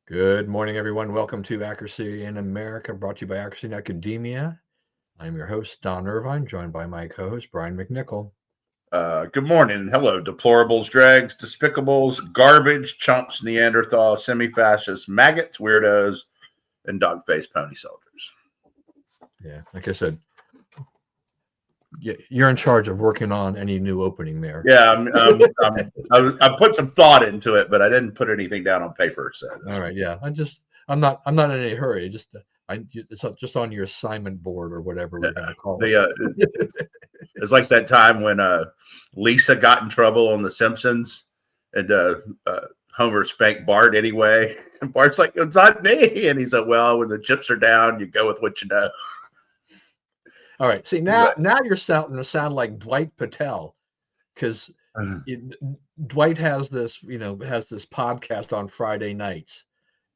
Good morning, everyone. Welcome to Accuracy in America, brought to you by Accuracy in Academia. I'm your host, Don Irvine, joined by my co-host, Brian McNichol. Good morning. Hello, deplorables, dregs, despicables, garbage, chumps, Neanderthal, semi-fascists, maggots, weirdos, and dog-faced pony soldiers. Yeah, like I said, you're in charge of working on any new opening there. Yeah, I put some thought into it, but I didn't put anything down on paper. So all right, yeah. I'm not in any hurry. It's just on your assignment board or whatever we're going to call it. It's like that time when Lisa got in trouble on The Simpsons, and Homer spanked Bart anyway. And Bart's like, "It's not me," and he's like, "Well, when the chips are down, you go with what you know." All right. See, now you're starting to sound like Dwight Patel, because Dwight has this podcast on Friday nights,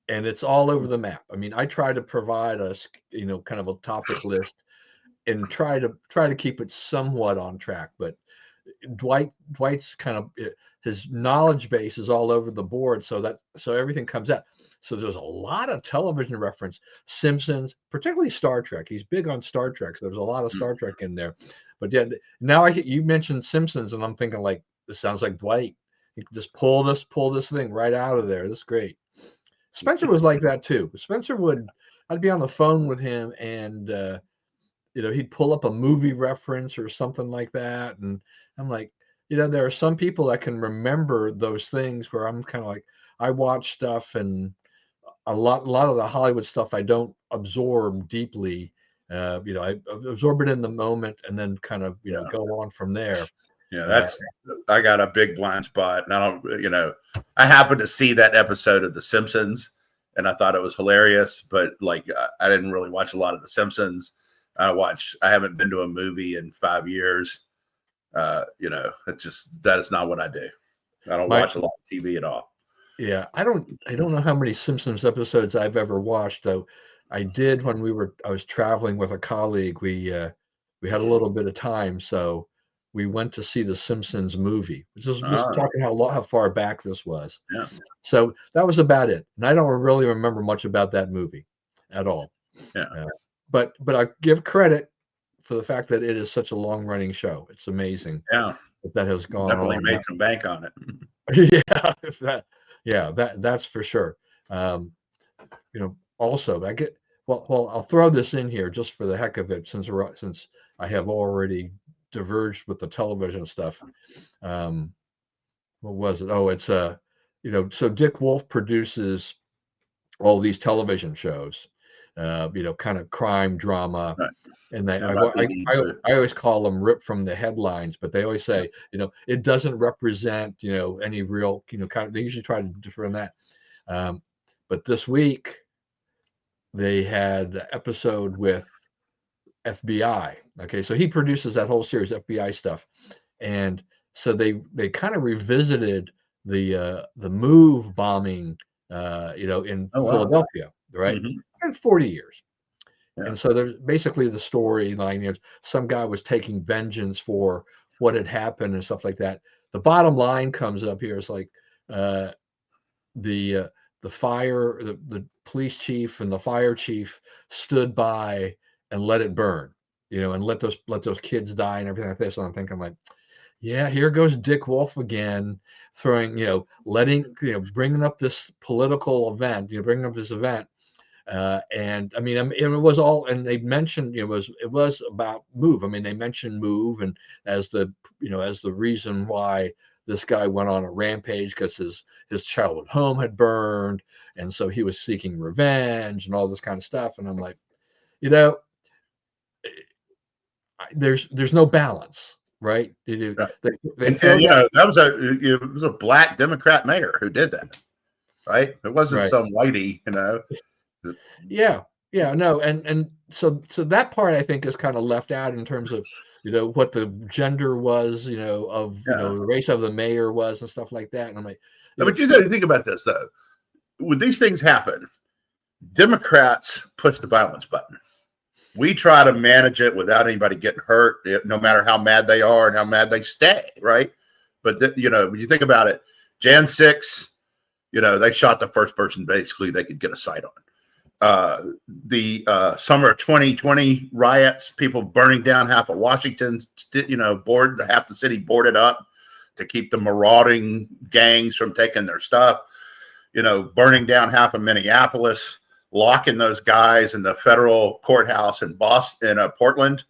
and it's all over the map. I mean, I try to provide us, kind of a topic list and try to keep it somewhat on track. But Dwight's kind of, his knowledge base is all over the board, so everything comes out. So there's a lot of television reference, Simpsons, particularly Star Trek. He's big on Star Trek, so there's a lot of Star Trek in there. But yeah, now you mentioned Simpsons, and I'm thinking, like, this sounds like Dwight. You can just pull this thing right out of there. That's great. Spencer was like that too. I'd be on the phone with him, and he'd pull up a movie reference or something like that, and I'm like, there are some people that can remember those things where I'm kind of like, I watch stuff, and a lot of the Hollywood stuff I don't absorb deeply. I absorb it in the moment and then kind of go on from there. Yeah, I got a big blind spot, and I happened to see that episode of The Simpsons, and I thought it was hilarious, but I didn't really watch a lot of The Simpsons. I haven't been to a movie in 5 years. It's just, that is not what I do. I don't watch a lot of TV at all. Yeah, I don't know how many Simpsons episodes I've ever watched, though. I did when I was traveling with a colleague. We had a little bit of time, so we went to see the Simpsons movie, which is just talking how far back this was. Yeah. So that was about it, and I don't really remember much about that movie at all. Yeah. But I give credit for the fact that it is such a long running show. It's amazing. Yeah. That has gone Definitely on. Made some bank on it. Yeah, that's for sure. Also, I'll throw this in here just for the heck of it, since I have already diverged with the television stuff. What was it? Oh, it's so Dick Wolf produces all these television shows, kind of crime drama. Right. And I always call them ripped from the headlines, but they always say, it doesn't represent, any real, they usually try to differ in that. But this week they had an episode with FBI. Okay. So he produces that whole series, FBI stuff. And so they kind of revisited the Move bombing, in Philadelphia, right? Mm-hmm. In 40 years. Yeah. And so there's basically the storyline is some guy was taking vengeance for what had happened and stuff like that. The bottom line comes up here is like the police chief and the fire chief stood by and let it burn, and let those kids die and everything like this. And I'm thinking, like, yeah, here goes Dick Wolf again, throwing, bringing up this political event, bringing up this event. And I mean, it was all, and they mentioned it was about Move. I mean, they mentioned Move and as the reason why this guy went on a rampage, because his childhood home had burned, and so he was seeking revenge and all this kind of stuff. And I'm like, there's no balance, right? That was a black Democrat mayor who did that, right? It wasn't some whitey, Yeah, no, and so that part I think is kind of left out in terms of what the gender was, of the race of the mayor was and stuff like that. And I'm like, but you got to think about this though. When these things happen, Democrats push the violence button. We try to manage it without anybody getting hurt, no matter how mad they are and how mad they stay, right? But when you think about it, Jan 6, They shot the first person basically they could get a sight on. The summer of 2020 riots, people burning down half of Washington, half the city boarded up to keep the marauding gangs from taking their stuff, burning down half of Minneapolis, locking those guys in the federal courthouse in Portland,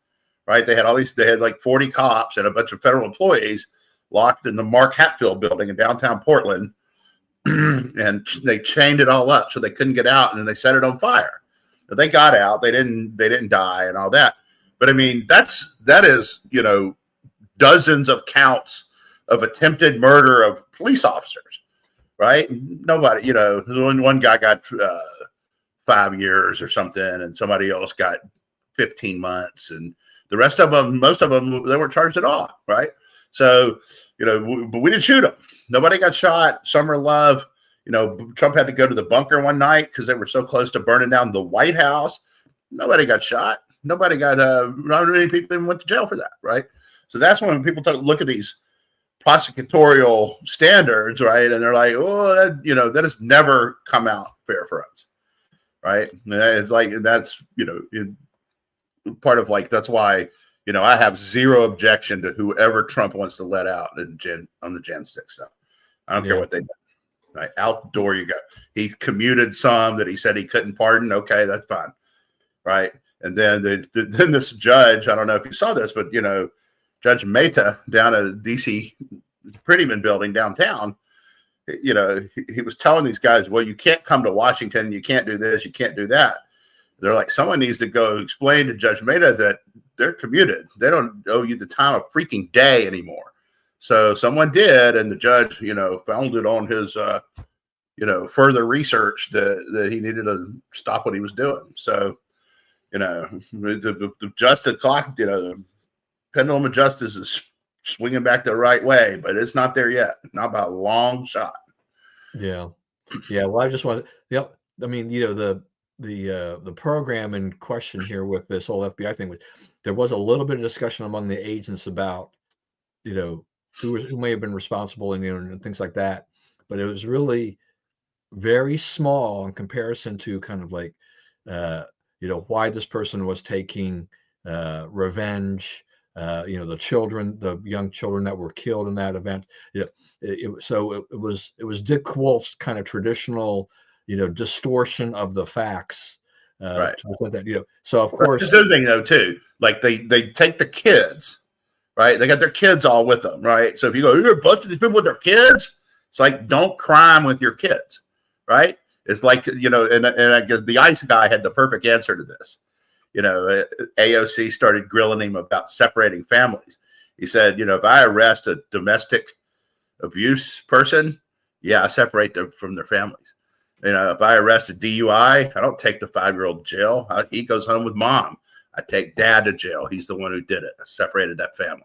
right? They had like 40 cops and a bunch of federal employees locked in the Mark Hatfield building in downtown Portland. And they chained it all up so they couldn't get out, and then they set it on fire. But they got out. They didn't die and all that. But I mean, that is dozens of counts of attempted murder of police officers, right? Nobody, one guy got 5 years or something, and somebody else got 15 months, and the rest of them, most of them, they weren't charged at all, right? So, but we didn't shoot them. Nobody got shot. Summer love. Trump had to go to the bunker one night because they were so close to burning down the White House. Nobody got shot. Nobody got, not many people even went to jail for that, right? So that's when people look at these prosecutorial standards, right? And they're like, oh, that has never come out fair for us, right? And it's like, that's, part of like, that's why, I have zero objection to whoever Trump wants to let out on the Jan 6 stuff. I don't care what they do. Right? Outdoor, he commuted some that he said he couldn't pardon. Okay, that's fine. Right. And then then this judge, I don't know if you saw this, but Judge Mehta down at DC Prettyman building downtown, he was telling these guys, well, you can't come to Washington, you can't do this, you can't do that. They're like, someone needs to go explain to Judge Mehta that they're commuted. They don't owe you the time of freaking day anymore. So someone did, and the judge, founded on his, further research that he needed to stop what he was doing. So, the justice clock, the pendulum of justice is swinging back the right way, but it's not there yet. Not by a long shot. Yeah. Well, I just want to. I mean, the program in question here with this whole FBI thing, there was a little bit of discussion among the agents about, who may have been responsible and things like that, but it was really very small in comparison to kind of like why this person was taking revenge, the young children that were killed in that event. It was Dick Wolf's kind of traditional distortion of the facts, right, to present that. So of course, there's the other thing though too, like they take the kids. Right, they got their kids all with them, right? So if you go, you're a bunch of these people with their kids, it's like, don't crime with your kids, right? It's like, and I guess the ICE guy had the perfect answer to this. AOC started grilling him about separating families. He said, if I arrest a domestic abuse person, I separate them from their families. If I arrest a DUI, I don't take the 5-year-old to jail. He goes home with mom. I take dad to jail. He's the one who did it. I separated that family.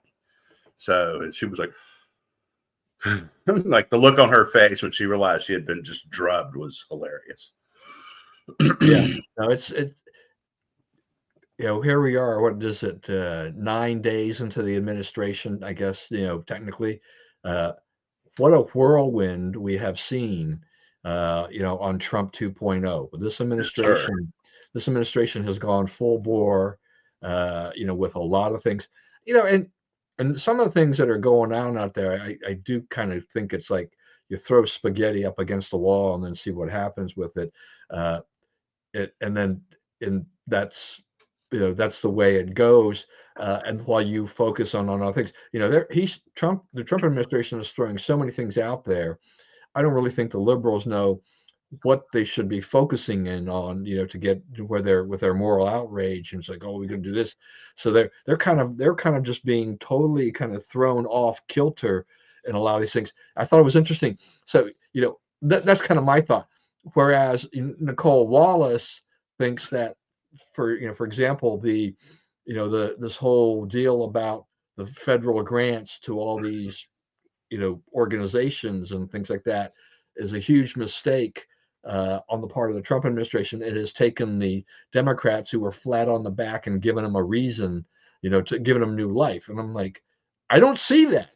So she was like, like the look on her face when she realized she had been just drugged was hilarious. Yeah. No, it's here we are. What is it? 9 days into the administration, I guess, technically. What a whirlwind we have seen, on Trump 2.0. This administration, Yes, this administration has gone full bore, with a lot of things, and some of the things that are going on out there, I do kind of think it's like you throw spaghetti up against the wall and then see what happens with it. And that's the way it goes. And while you focus on other things, the Trump administration is throwing so many things out there. I don't really think the liberals know what they should be focusing in on, to get where they're with their moral outrage, and it's like, oh, we're going to do this. So they're kind of just being totally kind of thrown off kilter in a lot of these things. I thought it was interesting. So that's kind of my thought. Whereas Nicole Wallace thinks that, for example, this whole deal about the federal grants to all these organizations and things like that is a huge mistake on the part of the Trump administration. It has taken the Democrats who were flat on the back and given them a reason, to giving them new life. And I'm like, I don't see that.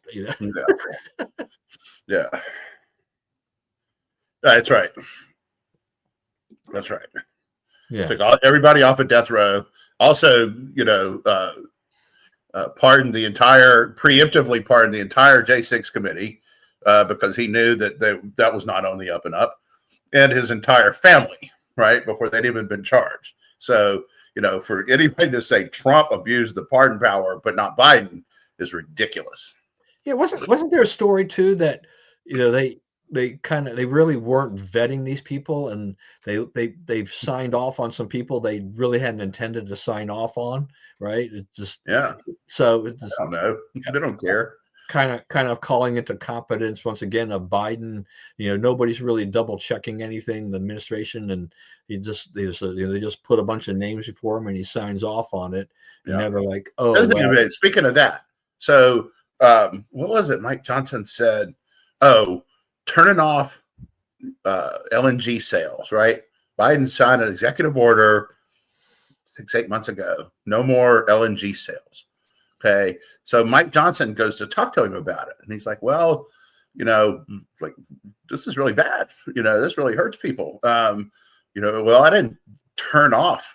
Yeah. That's right. That's right. Yeah. Took everybody off of death row. Also, preemptively pardoned the entire J6 committee because he knew that was not on the up and up, and his entire family, right, before they'd even been charged. So, for anybody to say Trump abused the pardon power but not Biden is ridiculous. Yeah, wasn't there a story too that they really weren't vetting these people, and they've signed off on some people they really hadn't intended to sign off on, right? It's just so it's just, I don't know. They don't care. Kind of calling it the competence once again of Biden. Nobody's really double checking anything, the administration, and they just put a bunch of names before him and he signs off on it, and never like, oh, well. Speaking of that, so what was it Mike Johnson said? Oh, turning off LNG sales, right? Biden signed an executive order 6-8 months ago. No more LNG sales. Okay. So Mike Johnson goes to talk to him about it. And he's like, well, like, this is really bad. This really hurts people. Well, I didn't turn off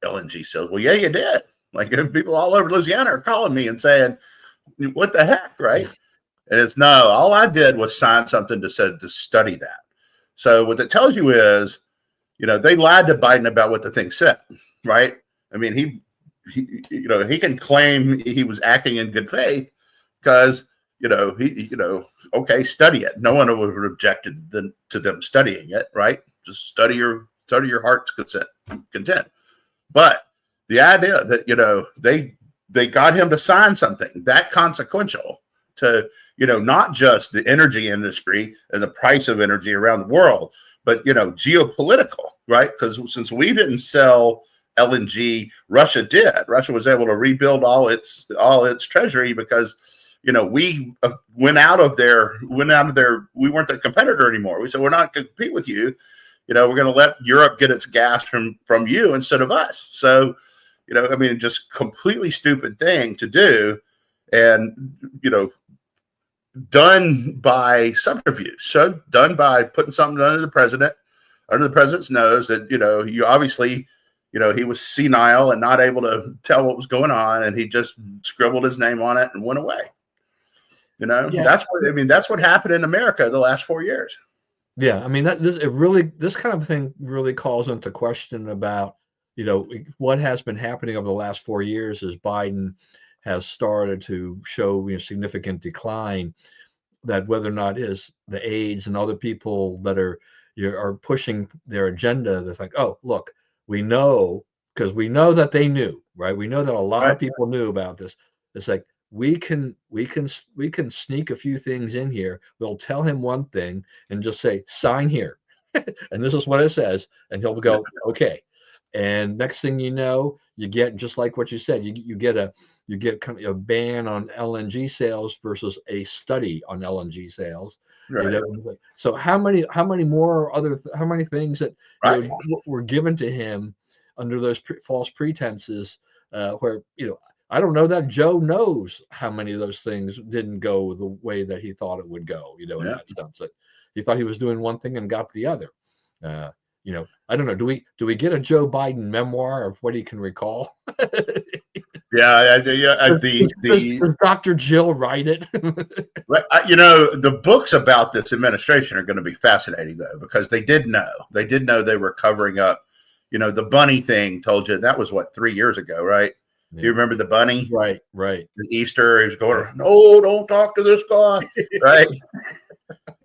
LNG sales. Well, yeah, you did. Like, people all over Louisiana are calling me and saying, what the heck, right? And it's no, all I did was sign something to study that. So what it tells you is, they lied to Biden about what the thing said, right? I mean, he can claim he was acting in good faith because, okay, study it. No one would have objected to them studying it, right? Just study your heart's content. But the idea that, they got him to sign something that consequential to, not just the energy industry and the price of energy around the world, but, geopolitical, right? Because since we didn't sell LNG, Russia did. Russia was able to rebuild all its treasury because, we went out of there. We weren't their competitor anymore. We said, we're not going to compete with you. We're going to let Europe get its gas from you instead of us. So, just completely stupid thing to do. And, done by subterfuge. So done by putting something under the president's nose that, you obviously, he was senile and not able to tell what was going on. And he just scribbled his name on it and went away. That's what happened in America the last 4 years. Yeah. I mean, this kind of thing really calls into question about, what has been happening over the last 4 years as Biden has started to show significant decline, that whether or not the aides and other people that are pushing their agenda, they're like, oh, look, we know, because we know that they knew, right? We know that a lot of people knew about this. It's like, we can sneak a few things in here. We'll tell him one thing and just say, sign here. And this is what it says. And he'll go, okay. And next thing you know, you get, just like what you said, you get kind of a ban on LNG sales versus a study on LNG sales. Right. So how many things that were given to him under those false pretenses, where I don't know that Joe knows how many of those things didn't go the way that he thought it would go. In that sense, that he thought he was doing one thing and got the other. I don't know. Do we get a Joe Biden memoir of what he can recall? Does Dr. Jill write it? The books about this administration are going to be fascinating, though, because they did know they were covering up. The bunny thing told you that was 3 years ago, right? Yeah. You remember the bunny? Right. The Easter, he was going, no, don't talk to this guy, right?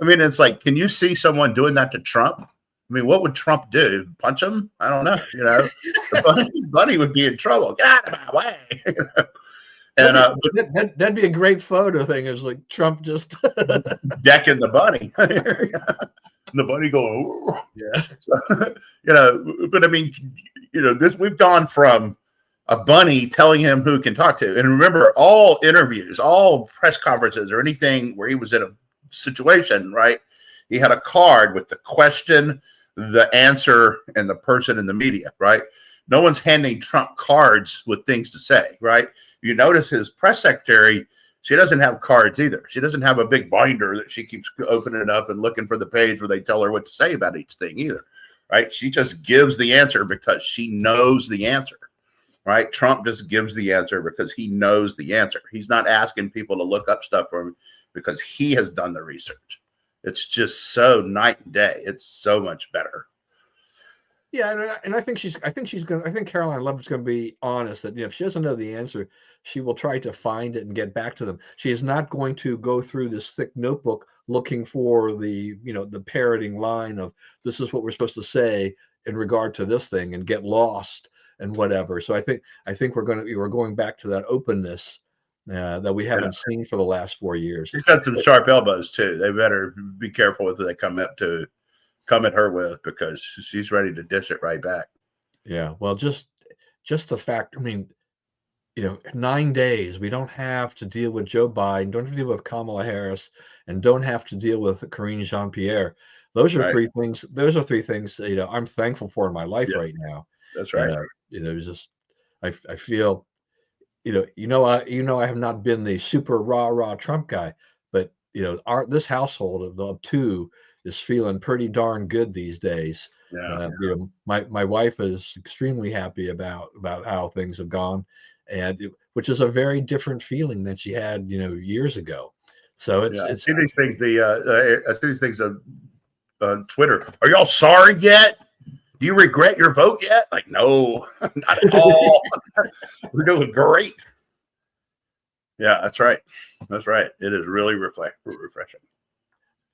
I mean, it's like, can you see someone doing that to Trump? I mean, what would Trump do? Punch him? I don't know. The bunny would be in trouble. Get out of my way. And that'd be a great photo thing. It's like Trump just decking the bunny. The bunny going, ooh. Yeah. So, but I mean, we've gone from a bunny telling him who can talk to. And remember, all interviews, all press conferences or anything where he was in a situation, right? He had a card with the question, the answer, and the person in the media, right? No one's handing Trump cards with things to say, right? You notice his press secretary She doesn't have cards either. She doesn't have a big binder that she keeps opening it up and looking for the page where they tell her what to say about each thing either, right? She just gives the answer because she knows the answer, right? Trump just gives the answer because he knows the answer. He's not asking people to look up stuff for him because he has done the research. It's just so night and day. It's so much better. Yeah, and I think Caroline Levitt's going to be honest that if she doesn't know the answer, she will try to find it and get back to them. She is not going to go through this thick notebook looking for the parroting line of this is what we're supposed to say in regard to this thing and get lost and whatever. So I think we're going back to that openness that we haven't seen for the last 4 years. She's got some sharp elbows too. They better be careful with what they come at her with, because she's ready to dish it right back. Yeah, well, just the fact, 9 days, we don't have to deal with Joe Biden, don't have to deal with Kamala Harris, and don't have to deal with Karine Jean-Pierre. Those are three things. Those are three things I'm thankful for in my life right now. That's right. It's just I feel I have not been the super rah Trump guy, but this household of two is feeling pretty darn good these days. My wife is extremely happy about how things have gone, which is a very different feeling than she had years ago. So I see these things. I see these things on Twitter. Are y'all sorry yet? Do you regret your vote yet? Like, no, not at all. We're doing great. Yeah, that's right. That's right. It is really refreshing.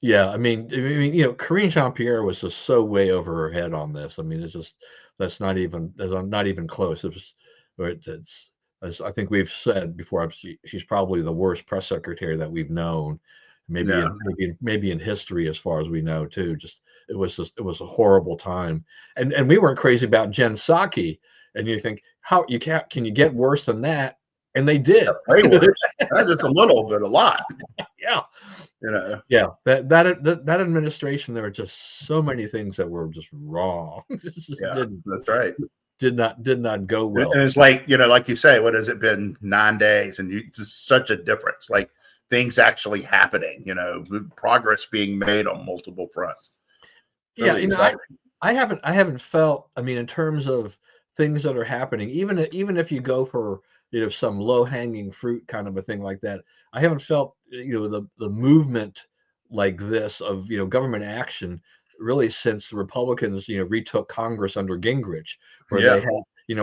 Yeah, Karine Jean-Pierre was just so way over her head on this. It's just that's not even close. As I think we've said before, she's probably the worst press secretary that we've known, maybe in history as far as we know too. It was a horrible time, and we weren't crazy about Jen Psaki, and you think can you get worse than that? And they did. Way worse. Not just a little, but a lot. Yeah. Yeah. That administration, there were just so many things that were just wrong. That's right. Did not go well. And it's like, like you say, what has it been, 9 days? And just such a difference, like things actually happening, progress being made on multiple fronts. Really I haven't felt, in terms of things that are happening, even if you go for some low-hanging fruit kind of a thing like that, I haven't felt the movement like this of government action really since the Republicans retook Congress under Gingrich, where they had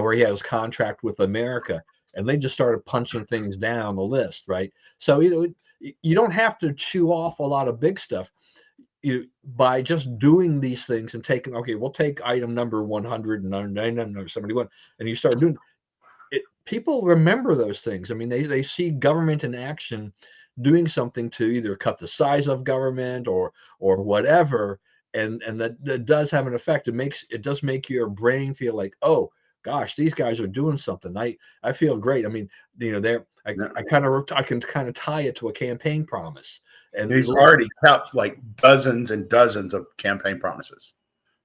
where he had his contract with America, and they just started punching things down the list, right? So you don't have to chew off a lot of big stuff by just doing these things and taking, we'll take item number 100 and item number 71, and you start doing it. People remember those things. They see government in action doing something to either cut the size of government or whatever, and that does have an effect. It does make your brain feel like, oh gosh, these guys are doing something. I feel great. I can kind of tie it to a campaign promise. And he's already kept like dozens and dozens of campaign promises.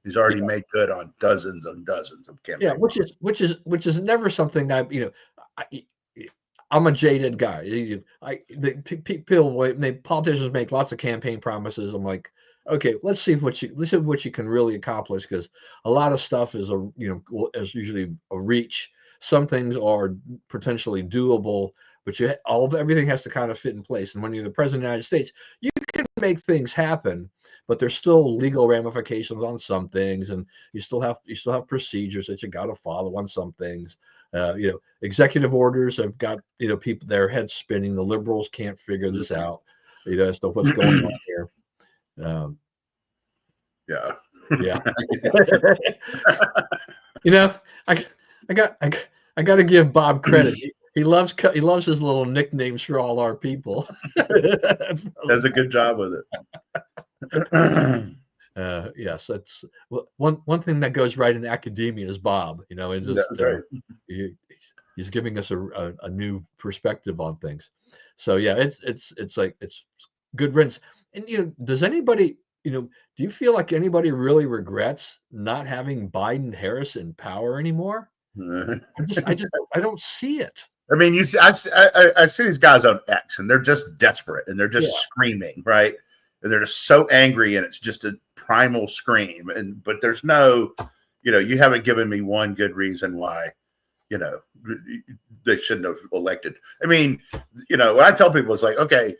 He's already made good on dozens and dozens of campaign. Yeah, which is never something I'm a jaded guy. Politicians make lots of campaign promises. I'm like, okay, let's see what you can really accomplish, because a lot of stuff is is usually a reach. Some things are potentially doable, but everything has to kind of fit in place. And when you're the president of the United States, you can make things happen, but there's still legal ramifications on some things, and you still have procedures that you got to follow on some things. Executive orders have got people their heads spinning. The liberals can't figure this out, as to what's going on here. Yeah. I got to give Bob credit. He loves his little nicknames for all our people. Does a good job with it. Yes, that's one thing that goes right in academia is Bob. And just That's right. He's giving us a new perspective on things. So yeah, it's like it's good riddance. And does anybody do you feel like anybody really regrets not having Biden Harris in power anymore? I don't see it. I mean, you see, I see these guys on X, and they're just desperate, and they're just screaming, right? And they're just so angry, and it's just a primal scream. And but there's no, you haven't given me one good reason why, they shouldn't have elected. I mean, what I tell people is like, okay,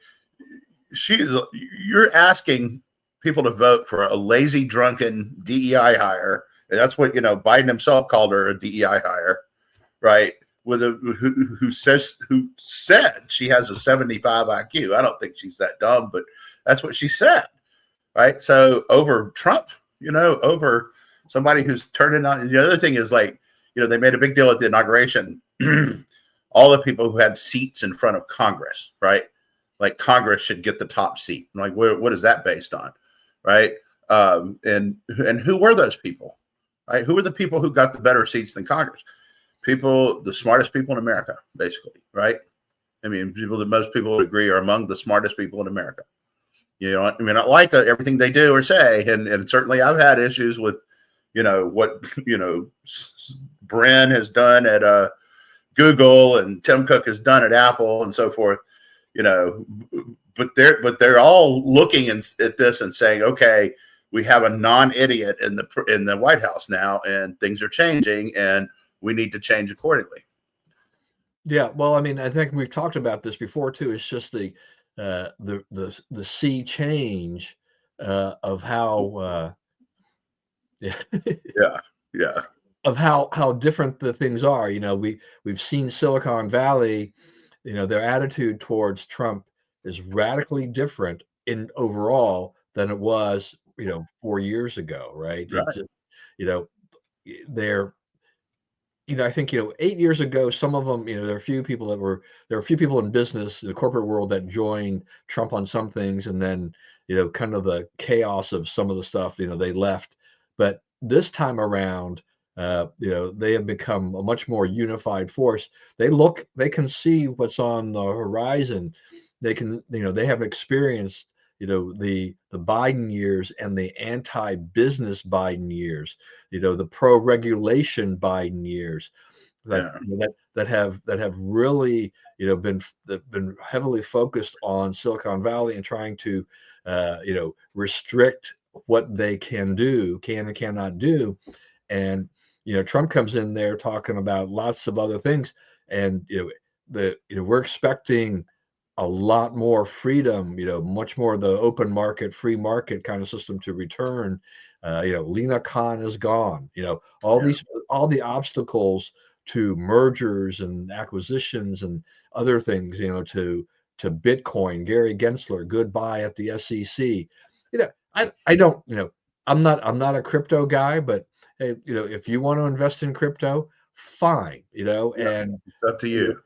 you're asking people to vote for a lazy, drunken DEI hire, and that's what Biden himself called her, a DEI hire, right? Who said she has a 75 IQ. I don't think she's that dumb, but that's what she said, right? So over Trump, over somebody who's turning on. The other thing is like, they made a big deal at the inauguration. All the people who had seats in front of Congress, right? Like Congress should get the top seat. Like, what is that based on, right? And who were those people, right? Who were the people who got the better seats than Congress? People, the smartest people in America, basically, right? I mean, people that most people would agree are among the smartest people in America. I mean, I like everything they do or say, and certainly I've had issues with, what Bren has done at Google and Tim Cook has done at Apple and so forth, but they're all looking at this and saying, okay, we have a non-idiot in the White House now, and things are changing, and we need to change accordingly. Yeah, well, I mean, I think we've talked about this before too. It's just the sea change of how yeah of how different the things are. We've seen Silicon Valley, their attitude towards Trump is radically different in overall than it was 4 years ago, right? Right. It just, they're I think 8 years ago, some of them, there are a few people in business, the corporate world, that joined Trump on some things, and then kind of the chaos of some of the stuff, they left. But this time around, they have become a much more unified force. They can see what's on the horizon. They can, they have experienced the Biden years and the anti-business Biden years, the pro-regulation Biden years that that have really been heavily focused on Silicon Valley and trying to restrict what they can and cannot do. And Trump comes in there talking about lots of other things, and we're expecting a lot more freedom, much more the open market, free market kind of system to return. Lena Khan is gone. All the obstacles to mergers and acquisitions and other things, to Bitcoin. Gary Gensler, goodbye at the SEC. I don't, I'm not a crypto guy, but hey, if you want to invest in crypto, fine, and it's up to you.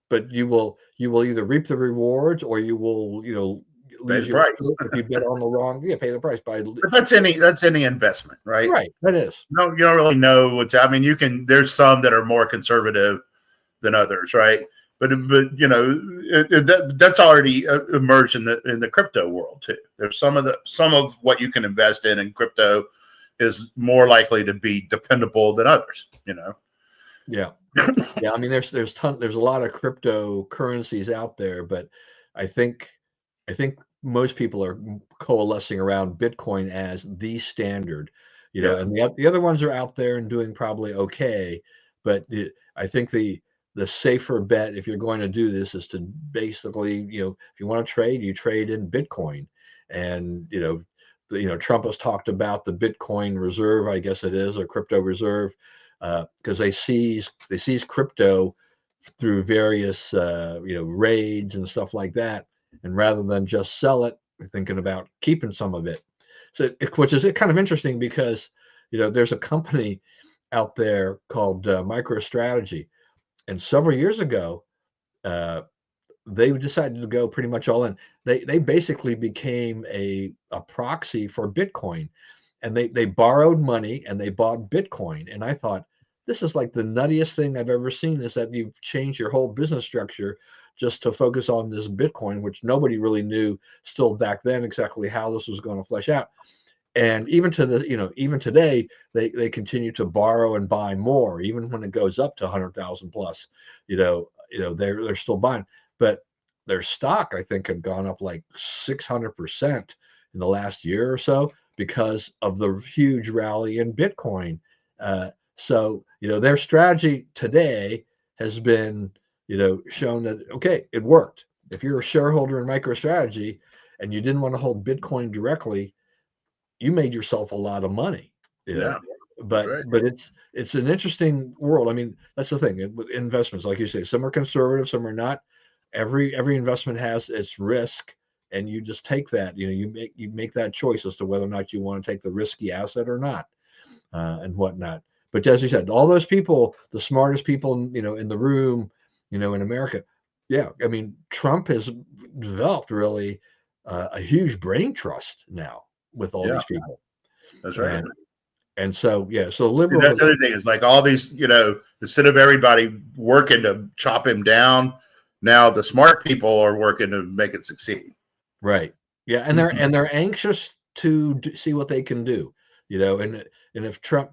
But you will either reap the rewards or you will lose your price if you bet on the wrong. Pay the price. But that's any investment, right? Right, that is. No, you don't really know what's. I mean, there's some that are more conservative than others, right? But that's already emerged in the crypto world too. There's some of what you can invest in crypto is more likely to be dependable than others. Yeah. I mean, there's a lot of cryptocurrencies out there, but I think most people are coalescing around Bitcoin as the standard, and the other ones are out there and doing probably okay, but I think the safer bet, if you're going to do this, is to basically, if you want to trade, you trade in Bitcoin. And Trump has talked about the Bitcoin reserve, I guess it is, or crypto reserve, because they seize crypto through various raids and stuff like that, and rather than just sell it, they're thinking about keeping some of it. So, which is kind of interesting because there's a company out there called MicroStrategy, and several years ago, they decided to go pretty much all in. They basically became a proxy for Bitcoin, and they borrowed money and they bought Bitcoin. And I thought, this is like the nuttiest thing I've ever seen, is that you've changed your whole business structure just to focus on this Bitcoin, which nobody really knew still back then exactly how this was going to flesh out. And even to the, even today, they continue to borrow and buy more, even when it goes up to 100,000 plus. They're still buying, but their stock, I think, had gone up like 600% in the last year or so because of the huge rally in Bitcoin. So their strategy today has been shown that okay, it worked. If you're a shareholder in MicroStrategy and you didn't want to hold Bitcoin directly, you made yourself a lot of money, Yeah, that's but right. it's an interesting world. I mean, that's the thing with investments, like you say, some are conservative, some are not. Every investment has its risk, and you just take that. You make that choice as to whether or not you want to take the risky asset or not, and whatnot. But as you said, all those people, the smartest people, in the room, in America, yeah. I mean, Trump has developed really a huge brain trust now with all Yeah, these people, that's right. and so yeah, so And liberals that's are the other thing is like all these, instead of everybody working to chop him down, now the smart people are working to make it succeed. right, yeah, and they're anxious to see what they can do, and if Trump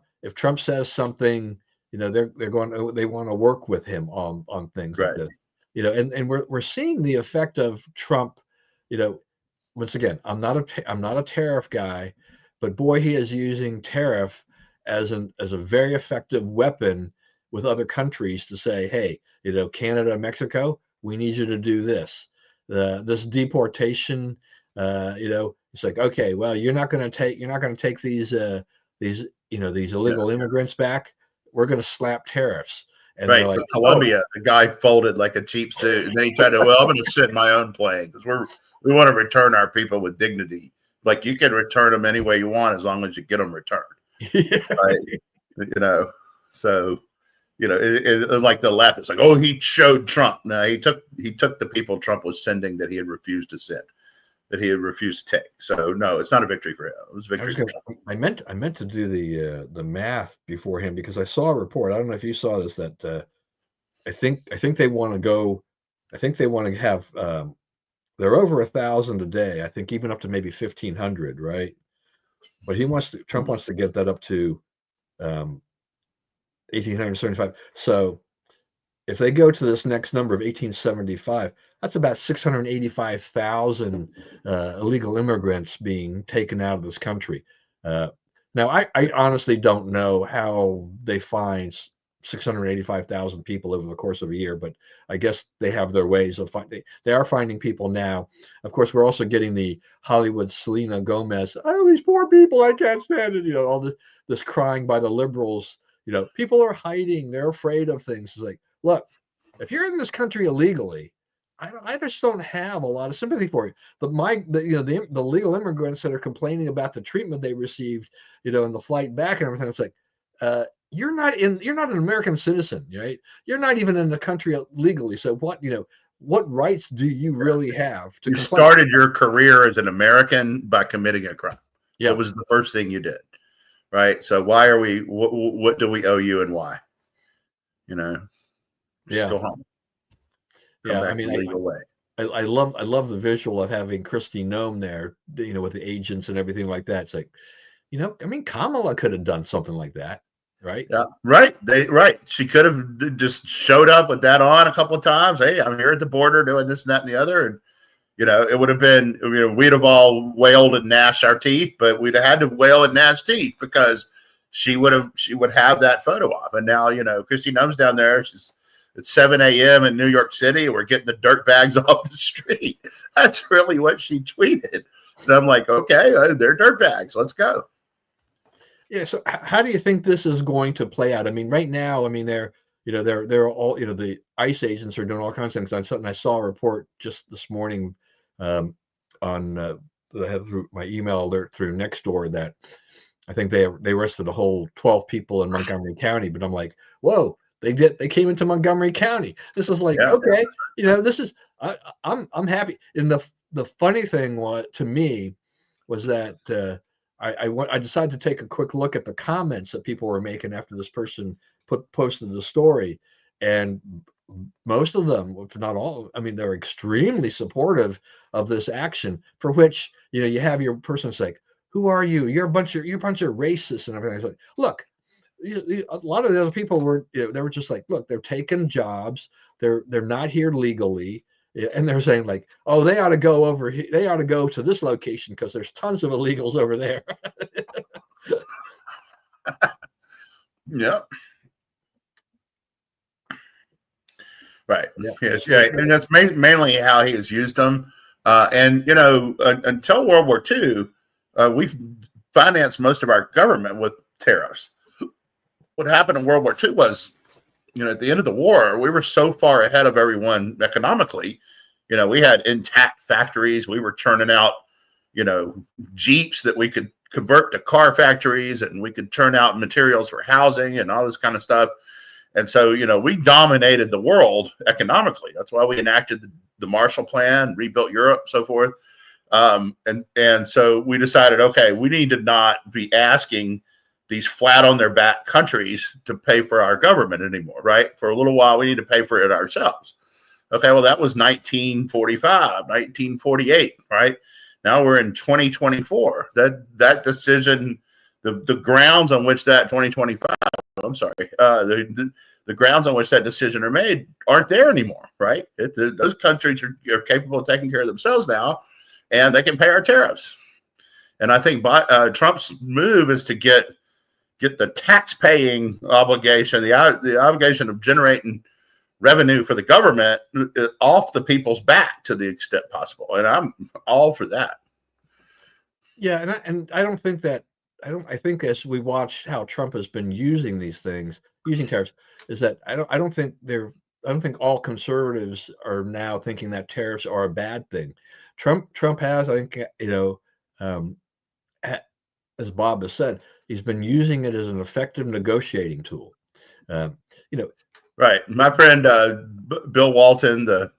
says something, they want to work with him on things like Right. this, and we're seeing the effect of Trump, you know, once again, I'm not a tariff guy, but boy, he is using tariff as a very effective weapon with other countries to say, hey, Canada, Mexico, we need you to do this. This deportation, it's like, okay, well, you're not going to take these Yeah. illegal immigrants back. We're going to slap tariffs, and they're Right. like, The oh, Columbia, the guy folded like a cheap suit. And then he tried to, well, I'm going to sit in my own plane because we want to return our people with dignity. Like you can return them any way you want as long as you get them returned. Right. You know, so, like the left, it's like, oh, he showed Trump. No, he took the people Trump was sending that he had refused to send, that he had refused to take. So no, it's not a victory for him. It was a victory for Trump. I meant to do the math beforehand because I saw a report. I don't know if you saw this, that I think they want to go. I think they want to have. They're over 1,000 a day. I think even up to maybe 1,500, right? But Trump wants to get that up to 1,875. So if they go to this next number of 1875, that's about 685,000 illegal immigrants being taken out of this country. Uh, Now, I honestly don't know how they find 685,000 people over the course of a year, but I guess they have their ways of finding. They are finding people now. Of course, we're also getting the Hollywood Selena Gomez. Oh, these poor people, I can't stand it. All this crying by the liberals. People are hiding. They're afraid of things. It's like, look, if you're in this country illegally, I just don't have a lot of sympathy for you. The legal immigrants that are complaining about the treatment they received, in the flight back and everything. It's like, you're not an American citizen, right? You're not even in the country legally. So what rights do you really have to You complain? started your career as an American by committing a crime. It Yeah, was the first thing you did. Right. So why are we, what do we owe you and why? Just yeah, go home, come yeah. I back the mean, legal way. I love the visual of having Christy Noem there, with the agents and everything like that. It's like, I mean, Kamala could have done something like that, right? Yeah, right. Right. She could have just showed up with that on a couple of times. Hey, I'm here at the border doing this and that and the other. And, it would have been, we'd have all wailed and gnashed our teeth, but we'd have had to wail and gnash teeth because she would have that photo op. And now, Christy Numb's down there. It's 7 a.m. in New York City. We're getting the dirt bags off the street. That's really what she tweeted. And I'm like, okay, they're dirt bags. Let's go. Yeah. So how do you think this is going to play out? I mean, right now, I mean, they're all, the ICE agents are doing all kinds of things. I saw a report just this morning, um, on that I had through my email alert through Nextdoor that I think they arrested a whole 12 people in Montgomery County. But I'm like, whoa, they came into Montgomery County. This is like, Yeah. okay, this is I'm happy. And the funny thing to me was that I decided to take a quick look at the comments that people were making after this person posted the story, and most of them, if not all, I mean, they're extremely supportive of this action. For which you have your person say, who are you? You're a bunch of racists and everything. It's like, look, a lot of the other people were, they were just like, look, they're taking jobs, they're not here legally, and they're saying like, oh, they ought to go over here, they ought to go to this location because there's tons of illegals over there. Yeah. Right. Yeah. Yes. Yeah. And that's mainly how he has used them. And until World War II, we financed most of our government with tariffs. What happened in World War II was, at the end of the war, we were so far ahead of everyone economically. We had intact factories. We were churning out, Jeeps that we could convert to car factories, and we could churn out materials for housing and all this kind of stuff. And so, we dominated the world economically. That's why we enacted the Marshall Plan, rebuilt Europe, so forth. And so we decided, okay, we need to not be asking these flat on their back countries to pay for our government anymore, right? For a little while, we need to pay for it ourselves. Okay, well, that was 1945, 1948, right? Now we're in 2024. That decision, the grounds on which that 2025, I'm sorry, the grounds on which that decision are made aren't there anymore, right? Those countries are capable of taking care of themselves now, and they can pay our tariffs. And I think Trump's move is to get the tax-paying obligation, the obligation of generating revenue for the government off the people's back to the extent possible. And I'm all for that. Yeah, and I don't think that I think as we watch how Trump has been using these things, using tariffs, is that I don't think all conservatives are now thinking that tariffs are a bad thing. Trump has, I think, as Bob has said, he's been using it as an effective negotiating tool. Right. My friend Bill Walton, the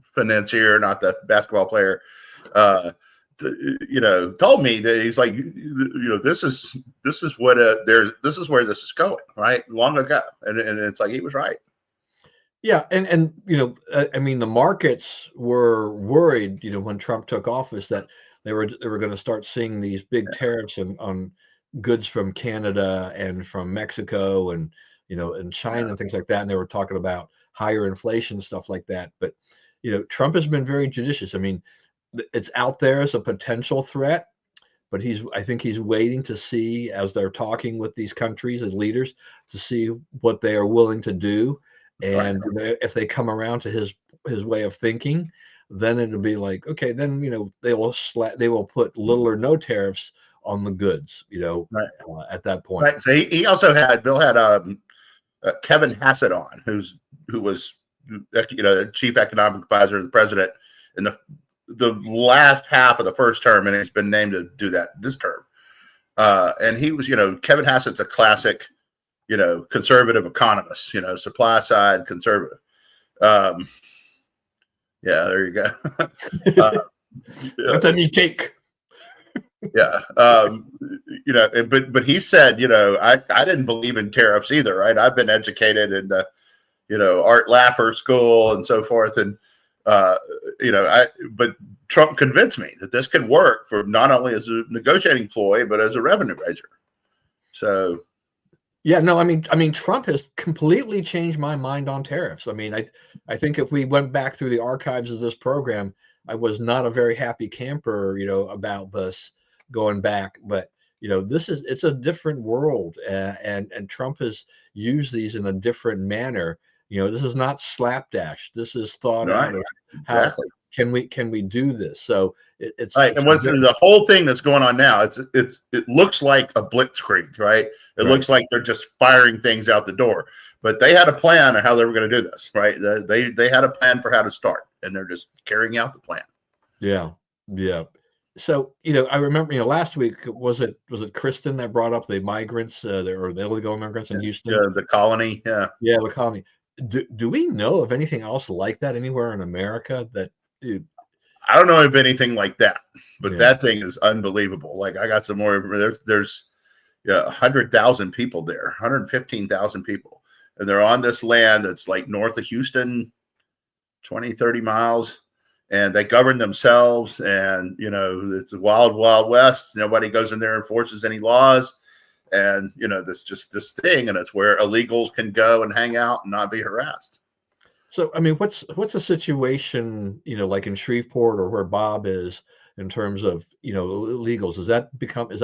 financier, not the basketball player, told me that he's like, this is what this is where this is going, right? Long ago, and it's like he was right. Yeah, and I mean, the markets were worried, when Trump took office, that they were going to start seeing these big tariffs on goods from Canada and from Mexico and and China and things like that, and they were talking about higher inflation, stuff like that. But Trump has been very judicious. I mean, it's out there as a potential threat, but I think he's waiting to see, as they're talking with these countries as leaders, to see what they are willing to do. And if they come around to his way of thinking, then it'll be like, okay, then they will put little or no tariffs on the goods, at that point. Right. So he also had Kevin Hassett on, who was chief economic advisor of the president in the last half of the first term, and he's been named to do that this term. And he was, Kevin Hassett's a classic, conservative economist, supply side conservative. Yeah, there you go. What do you take? Yeah. But he said, I didn't believe in tariffs either, right? I've been educated in the, Art Laffer school and so forth. And, but Trump convinced me that this could work for not only as a negotiating ploy, but as a revenue raiser. So. Yeah, no, I mean, Trump has completely changed my mind on tariffs. I mean, I think if we went back through the archives of this program, I was not a very happy camper, about this going back. But it's a different world, and Trump has used these in a different manner. This is not slapdash. This is thought out of exactly. How can we do this? So it's right. And what's the whole thing that's going on now? It looks like a blitzkrieg, right? It looks like they're just firing things out the door, but they had a plan on how they were going to do this, right? They had a plan for how to start, and they're just carrying out the plan. Yeah. So I remember last week was it Kristen that brought up the migrants or the illegal immigrants in Houston? Yeah, the colony. Yeah, the colony. Do we know of anything else like that anywhere in America? I don't know of anything like that, but that thing is unbelievable. Like I got some more. There's 100,000 people there, 115,000 people, and they're on this land that's like north of Houston, 20, 30 miles. and they govern themselves. And it's the wild, wild west. Nobody goes in there and enforces any laws. And there's just this thing, and it's where illegals can go and hang out and not be harassed. So, I mean, what's the situation, like in Shreveport or where Bob is, in terms of, illegals? Is that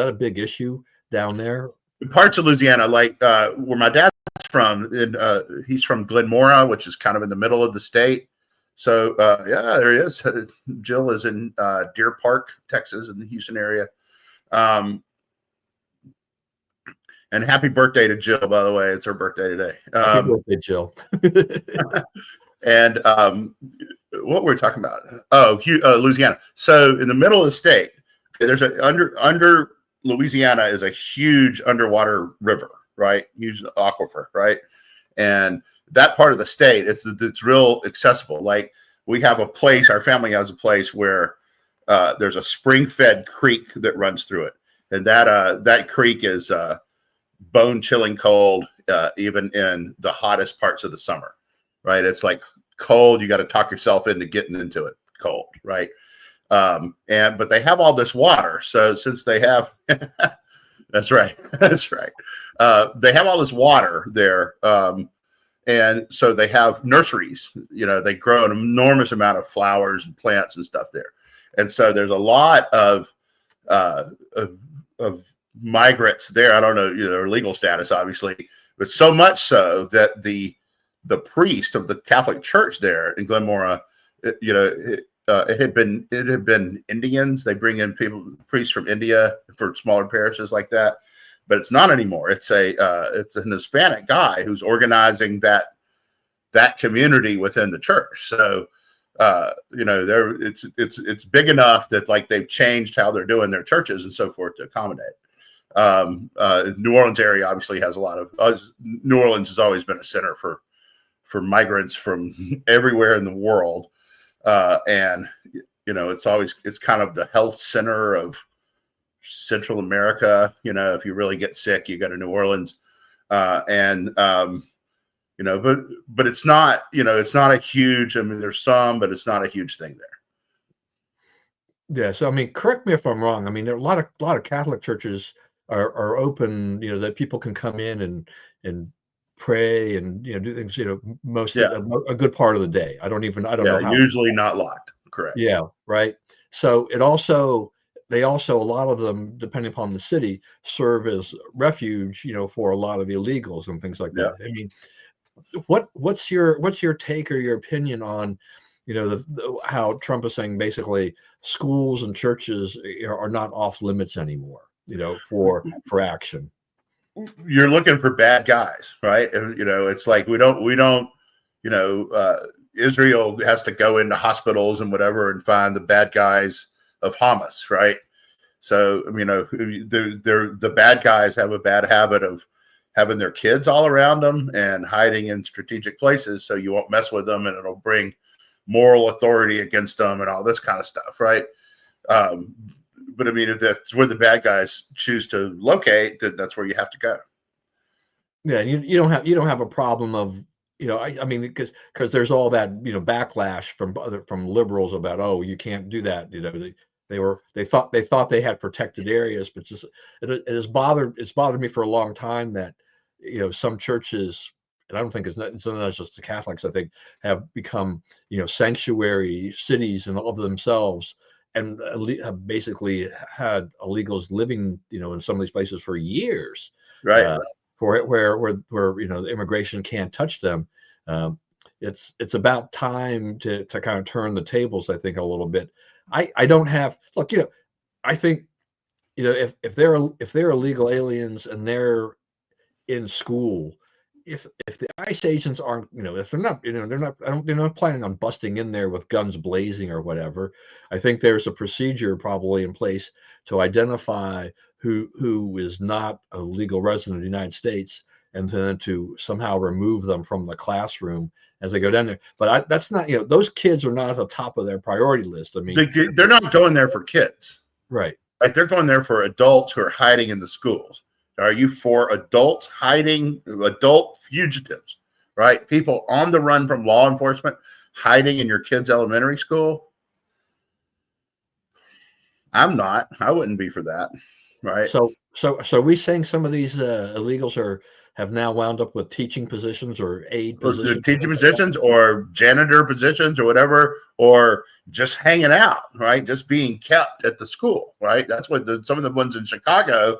a big issue down there? Parts of Louisiana, like where my dad's from, he's from Glenmora, which is kind of in the middle of the state. So, yeah, there he is. Jill is in Deer Park, Texas, in the Houston area. And happy birthday to Jill, by the way. It's her birthday today. Happy birthday, Jill. And what were we talking about? Oh, Louisiana. So in the middle of the state, there's under Louisiana is a huge underwater river, right? Huge aquifer, right? And that part of the state, it's real accessible. Like we have a place, our family has a place where there's a spring-fed creek that runs through it, and that creek is bone-chilling cold, even in the hottest parts of the summer, right? It's like cold. You got to talk yourself into getting into it cold, right? But they have all this water. So since they have, that's right. They have all this water there. And so they have nurseries, they grow an enormous amount of flowers and plants and stuff there. And so there's a lot of migrants there. I don't know, their legal status, obviously, but so much so that the priest of the Catholic Church there in Glenmora, it had been Indians. They bring in priests from India for smaller parishes like that, but it's not anymore. It's an Hispanic guy who's organizing that community within the church. So it's big enough that like they've changed how they're doing their churches and so forth to accommodate. New Orleans area obviously has a lot of. New Orleans has always been a center for migrants from everywhere in the world. And it's kind of the health center of Central America. If you really get sick, you go to New Orleans. But it's not, it's not a huge, I mean, there's some, but it's not a huge thing there. Yeah. So, I mean, correct me if I'm wrong. I mean, there are a lot of Catholic churches are open, that people can come in and pray and do things, most a good part of the day. I don't know how. Usually not locked. Correct. Yeah, right. So they also, a lot of them, depending upon the city, serve as refuge, for a lot of illegals and things like that. I mean, what's your take or your opinion on, how Trump is saying basically schools and churches are not off limits anymore, for action? You're looking for bad guys, right? It's like we don't, Israel has to go into hospitals and whatever and find the bad guys of Hamas, right? So, the bad guys have a bad habit of having their kids all around them and hiding in strategic places so you won't mess with them, and it'll bring moral authority against them and all this kind of stuff, right? But I mean, if that's where the bad guys choose to locate, then that's where you have to go. Yeah, you don't have a problem of, I mean, because there's all that, backlash from liberals about, oh, you can't do that. They thought they had protected areas, but just it's bothered me for a long time that, some churches, and I don't think it's not just the Catholics, I think, have become, sanctuary cities and of themselves, and have basically had illegals living, in some of these places for years, right? For it, where the immigration can't touch them. It's about time to kind of turn the tables, I think, a little bit. I don't have look, I think, if they're illegal aliens and they're in school, if the ICE agents aren't, if they're not, they're not planning on busting in there with guns blazing or whatever, I think there's a procedure probably in place to identify who is not a legal resident of the United States, and then to somehow remove them from the classroom as they go down there. But that's not, those kids are not at the top of their priority list. I mean, they're not going there for kids, right? Like they're going there for adults who are hiding in the schools. Are you for adults hiding, adult fugitives, right? People on the run from law enforcement hiding in your kid's elementary school? I'm not. I wouldn't be for that, right? So we saying some of these illegals have now wound up with teaching positions or aid Or the positions, teaching positions or janitor positions or whatever, or just hanging out, right? Just being kept at the school, right? That's what some of the ones in Chicago,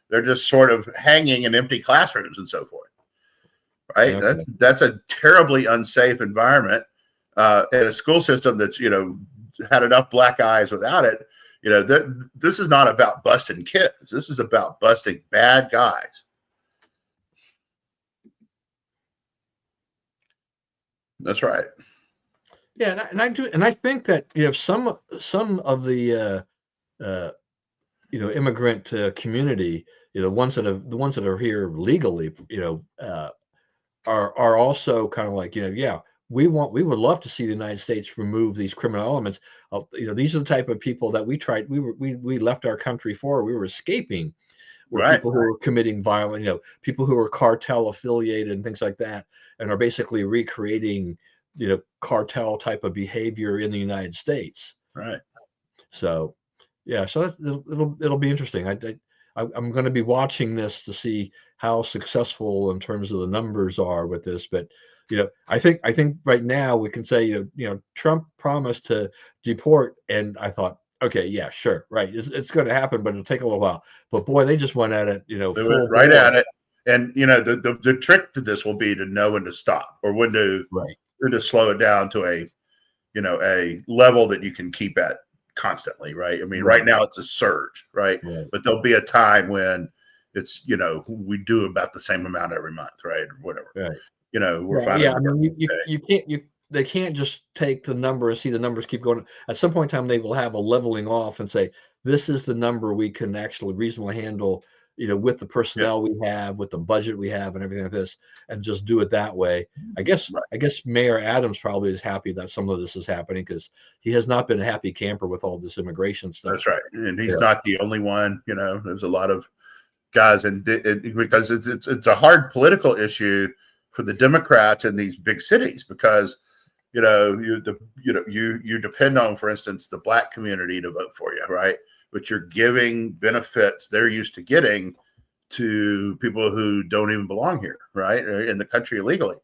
they're just sort of hanging in empty classrooms and so forth, right? Okay. That's a terribly unsafe environment, and a school system that's had enough black eyes without it. This is not about busting kids. This is about busting bad guys. That's right. Yeah, and I think that some of the immigrant community, the ones that are here legally, are also kind of like, yeah, we would love to see the United States remove these criminal elements. These are the type of people that we left our country for. We were escaping. Were Right. people who were committing violence, people who were cartel affiliated and things like that, and are basically recreating, cartel type of behavior in the United States. Right. So, yeah, so it'll be interesting. I'm going to be watching this to see how successful in terms of the numbers are with this. But I think right now we can say Trump promised to deport, and I thought, okay, yeah, sure, right, it's going to happen, but it'll take a little while. But boy, they just went at it, They full went right bore. at it. And the trick to this will be to know when to stop or when to slow it down to a level that you can keep at constantly, right? I mean, right now it's a surge, right? But there'll be a time when it's we do about the same amount every month, right? Or whatever. Right. We're finding. Yeah, I mean, you can't they can't just take the number and see the numbers keep going. At some point in time, they will have a leveling off and say, this is the number we can actually reasonably handle, with the personnel we have, with the budget we have, and everything like this, and just do it that way. I guess Mayor Adams probably is happy that some of this is happening, because he has not been a happy camper with all this immigration stuff. That's right, and he's not the only one. There's a lot of guys, and because it's a hard political issue for the Democrats in these big cities, because you depend on, for instance, the black community to vote for you, right? But you're giving benefits they're used to getting to people who don't even belong here, right? Or in the country illegally.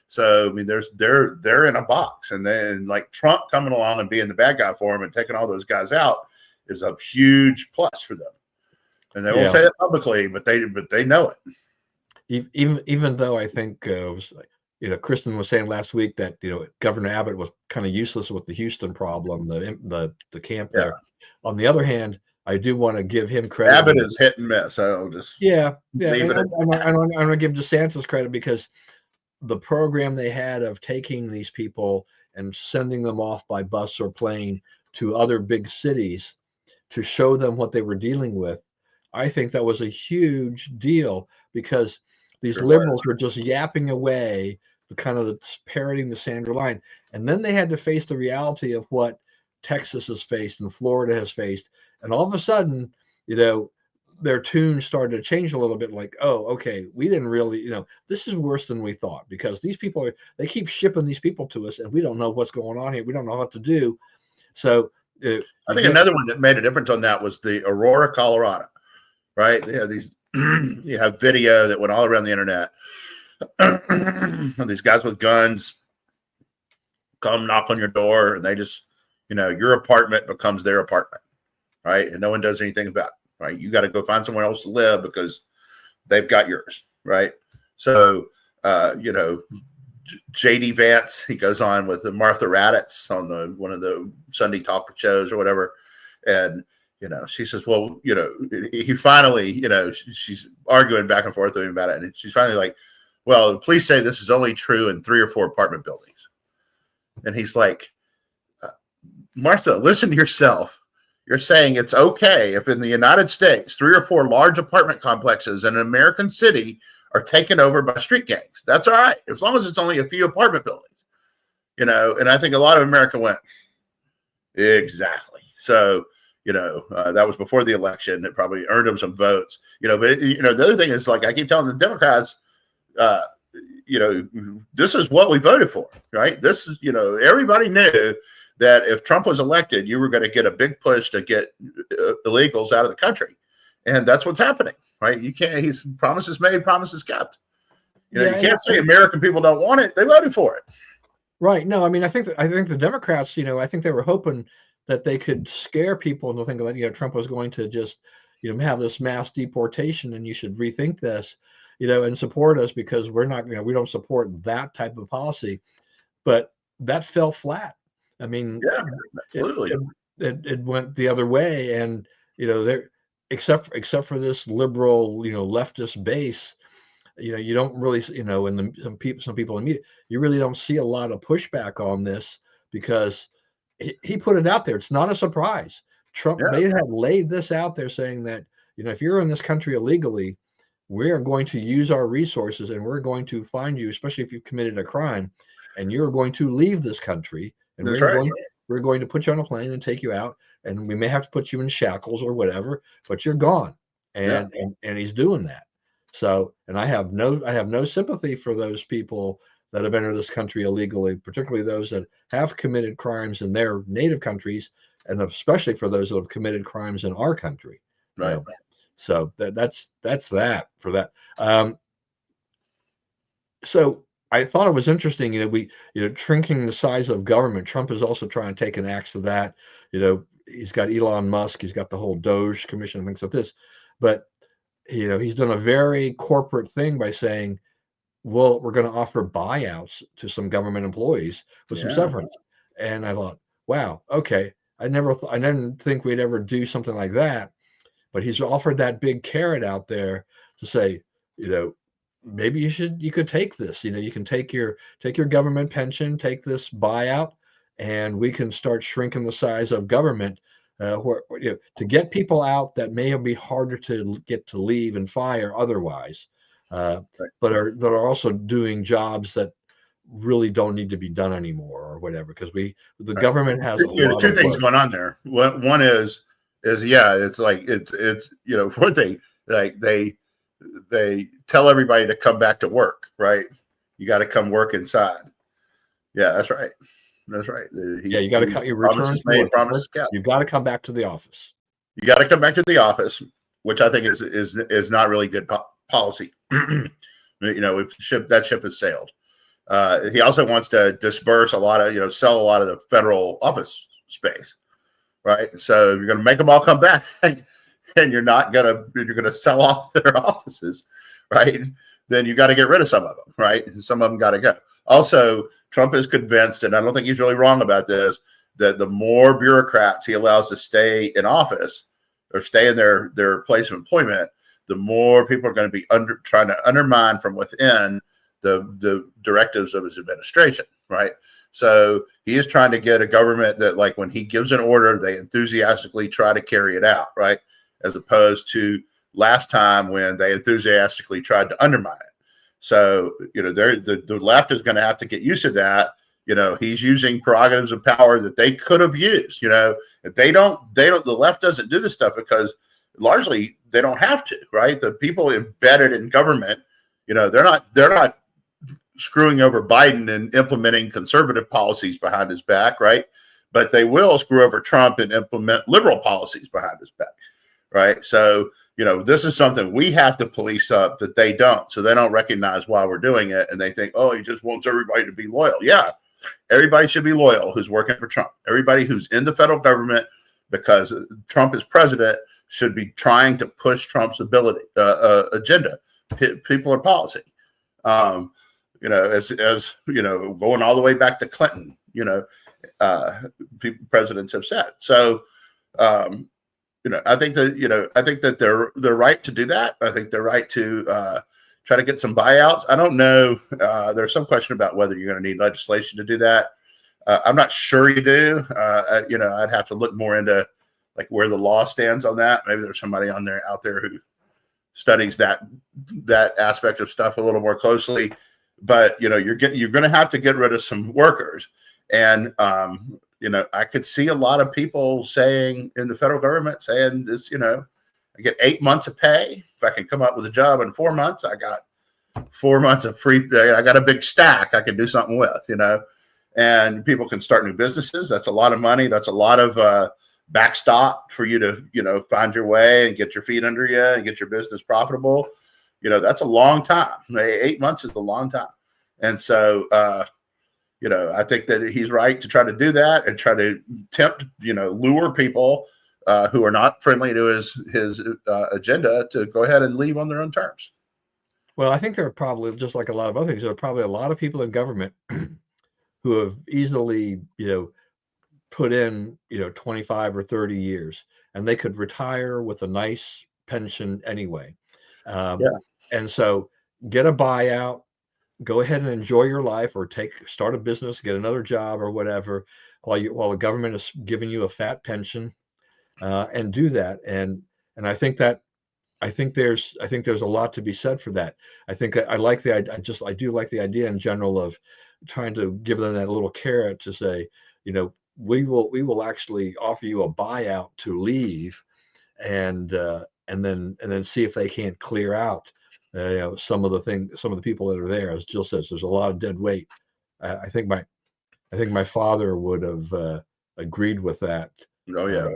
So I mean, they're in a box, and then like Trump coming along and being the bad guy for them and taking all those guys out is a huge plus for them. And they won't say it publicly, but they know it. Even though I think Kristen was saying last week that Governor Abbott was kind of useless with the Houston problem, the camp there. On the other hand, I do want to give him credit. Abbott is hit and miss. I'll just leave it. I'm going to give DeSantis credit, because the program they had of taking these people and sending them off by bus or plane to other big cities to show them what they were dealing with, I think that was a huge deal, because these liberals were just yapping away, kind of parroting the Sandra line. And then they had to face the reality of what Texas has faced and Florida has faced. And all of a sudden, their tune started to change a little bit, like, oh, okay, we didn't really, this is worse than we thought, because these people they keep shipping these people to us, and we don't know what's going on here. We don't know what to do. So I think another one that made a difference on that was the Aurora, Colorado, right? They have these, you have video that went all around the internet. These guys with guns come knock on your door, and they just, your apartment becomes their apartment, right? And no one does anything about it, right? You got to go find somewhere else to live because they've got yours, right? So, JD Vance, he goes on with Martha Raddatz on one of the Sunday talk shows or whatever, and she says, well, he finally, she's arguing back and forth with him about it, and she's finally like, well, the police say this is only true in 3 or 4 apartment buildings. And he's like, Martha, listen to yourself. You're saying it's okay if in the United States 3 or 4 large apartment complexes in an American city are taken over by street gangs. That's all right, as long as it's only a few apartment buildings. And I think a lot of America went, exactly. So, that was before the election. It probably earned him some votes. But the other thing is, like, I keep telling the Democrats, this is what we voted for, right? This is, everybody knew that if Trump was elected, you were going to get a big push to get illegals out of the country. And that's what's happening, right? You can't, he's promises made, promises kept. You can't say American people don't want it. They voted for it. Right. No, I mean, I think the Democrats, I think they were hoping that they could scare people into thinking that, Trump was going to just, have this mass deportation and you should rethink this, and support us because we're not, we don't support that type of policy. But that fell flat. I mean, yeah, absolutely. It went the other way. And, there, except for this liberal, leftist base, you don't really, and some people in the media, you really don't see a lot of pushback on this because he put it out there. It's not a surprise. Trump, they have laid this out there saying that, if you're in this country illegally, we are going to use our resources and we're going to find you, especially if you've committed a crime, and you're going to leave this country, and we're going to put you on a plane and take you out, and we may have to put you in shackles or whatever, but you're gone. And he's doing that. So, and I have no sympathy for those people that have entered this country illegally, particularly those that have committed crimes in their native countries, and especially for those that have committed crimes in our country. Right. So that's that for that. So I thought it was interesting, shrinking the size of government. Trump is also trying to take an axe to that. He's got Elon Musk, he's got the whole Doge commission and things like this, but he's done a very corporate thing by saying, well, we're going to offer buyouts to some government employees with some severance. And I thought, wow, okay. I didn't think we'd ever do something like that, but he's offered that big carrot out there to say, maybe you could take this, you can take your government pension, take this buyout, and we can start shrinking the size of government to get people out that may be harder to get to leave and fire otherwise, but are also doing jobs that really don't need to be done anymore or whatever, because the government has there's two things going on there. One is it's like it's one thing, like they tell everybody to come back to work, right? You got to come work inside. Yeah, that's right. That's right. You got to come. Your return made, promises kept. You got to come back to the office. You got to come back to the office, which I think is not really good policy. That ship has sailed. He also wants to disperse a lot of, sell a lot of the federal office space, right? So you're going to make them all come back, and you're going to sell off their offices, right? Then you got to get rid of some of them, right? Some of them got to go. Also, Trump is convinced, and I don't think he's really wrong about this, that the more bureaucrats he allows to stay in office or stay in their place of employment, the more people are going to be trying to undermine from within the directives of his administration, right? So he is trying to get a government that, like, when he gives an order, they enthusiastically try to carry it out, right? As opposed to last time when they enthusiastically tried to undermine it. So, the left is going to have to get used to that. He's using prerogatives of power that they could have used. If the left doesn't do this stuff because largely they don't have to, right? The people embedded in government, they're not screwing over Biden and implementing conservative policies behind his back, right? But they will screw over Trump and implement liberal policies behind his back, right? So, this is something we have to police up that they don't. So they don't recognize why we're doing it. And they think, oh, he just wants everybody to be loyal. Yeah, everybody should be loyal who's working for Trump. Everybody who's in the federal government, because Trump is president, should be trying to push Trump's agenda, people or policy. As going all the way back to Clinton, presidents have said. So, I think that they're right to do that. I think they're right to try to get some buyouts. I don't know. There's some question about whether you're going to need legislation to do that. I'm not sure you do. I'd have to look more into like where the law stands on that. Maybe there's somebody out there who studies that aspect of stuff a little more closely. But you're going to have to get rid of some workers, and I could see a lot of people saying in the federal government saying this. I get 8 months of pay if I can come up with a job in 4 months. I got 4 months of free. I got a big stack I can do something with. and people can start new businesses. That's a lot of money. That's a lot of backstop for you to, find your way and get your feet under you and get your business profitable. That's a long time. 8 months is a long time. And so, I think that he's right to try to do that and try to tempt, lure people who are not friendly to his agenda to go ahead and leave on their own terms. Well, I think there are probably, just like a lot of other things, there are probably a lot of people in government who have easily, put in, 25 or 30 years, and they could retire with a nice pension anyway. And so get a buyout, go ahead and enjoy your life, or start a business, get another job or whatever, while the government is giving you a fat pension, and do that. And I think there's a lot to be said for that. I think I like I do like the idea in general of trying to give them that little carrot to say, we will actually offer you a buyout to leave, and then see if they can't clear out some of the people that are there. As Jill says, there's a lot of dead weight. I think my father would have agreed with that. Oh yeah.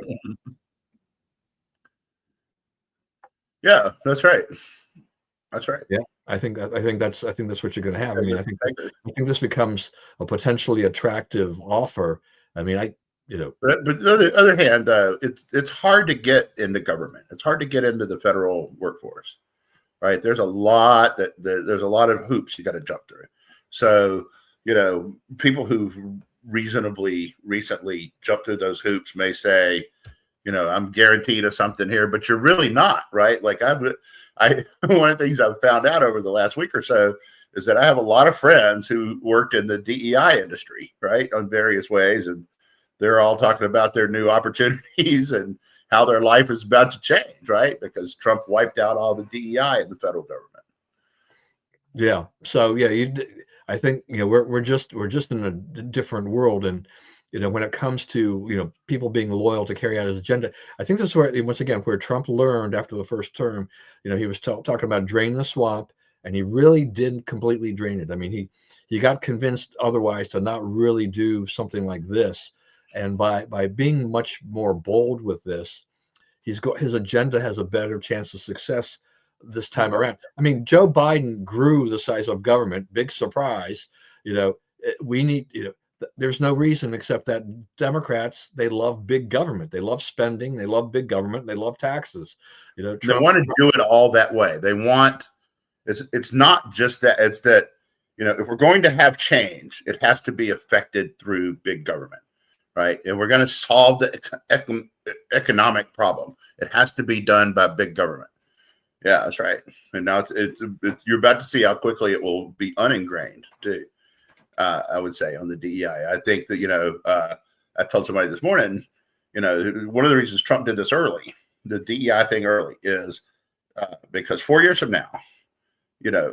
Yeah, that's right. That's right. Yeah, I think that's what you're going to have. I mean, I think this becomes a potentially attractive offer. I mean, But on the other hand, it's hard to get into government. It's hard to get into the federal workforce, right? There's a lot there's a lot of hoops you got to jump through. So people who've reasonably recently jumped through those hoops may say, I'm guaranteed of something here, but you're really not, right? Like one of the things I've found out over the last week or so is that I have a lot of friends who worked in the DEI industry, right, on various ways, and they're all talking about their new opportunities and how their life is about to change, right? Because Trump wiped out all the DEI in the federal government. Yeah. So yeah, I think we're just in a different world, and when it comes to people being loyal to carry out his agenda, I think this is where, once again, where Trump learned after the first term. He was talking about drain the swamp, and he really didn't completely drain it. I mean, he got convinced otherwise to not really do something like this, and by being much more bold with this, his agenda has a better chance of success this time around. I mean, Joe Biden grew the size of government. Big surprise. We need, there's no reason except that Democrats, they love big government. They love spending. They love big government. They love taxes. Trump, they want to do it all that way. They want, it's not just that. It's that, if we're going to have change, it has to be affected through big government, right? And we're going to solve the economic problem. It has to be done by big government. Yeah, that's right. And now it's you're about to see how quickly it will be uningrained too. I would say on the DEI. I think that I told somebody this morning, one of the reasons Trump did this early, the DEI thing early, is because 4 years from now,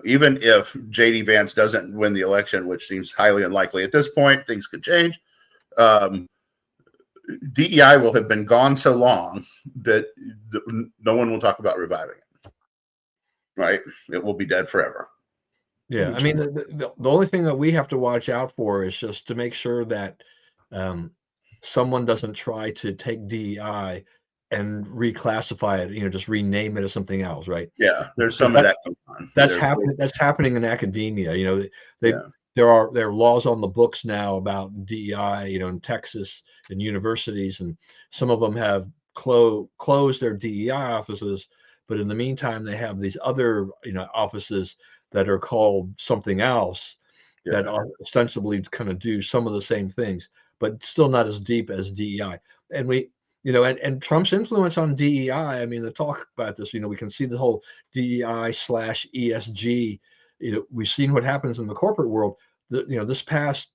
even if JD Vance doesn't win the election, which seems highly unlikely at this point, things could change. DEI will have been gone so long that no one will talk about reviving it. Right? It will be dead forever. Yeah, I mean, the only thing that we have to watch out for is just to make sure that someone doesn't try to take DEI and reclassify it, just rename it as something else, right? Yeah, there's some of that going on. That's happening. That's happening in academia. There are laws on the books now about DEI, in Texas and universities, and some of them have closed their DEI offices, but in the meantime, they have these other, offices that are called something else that are ostensibly kind of do some of the same things, but still not as deep as DEI. And and Trump's influence on DEI, I mean, the talk about this, we can see the whole DEI/ESG. We've seen what happens in the corporate world. This past,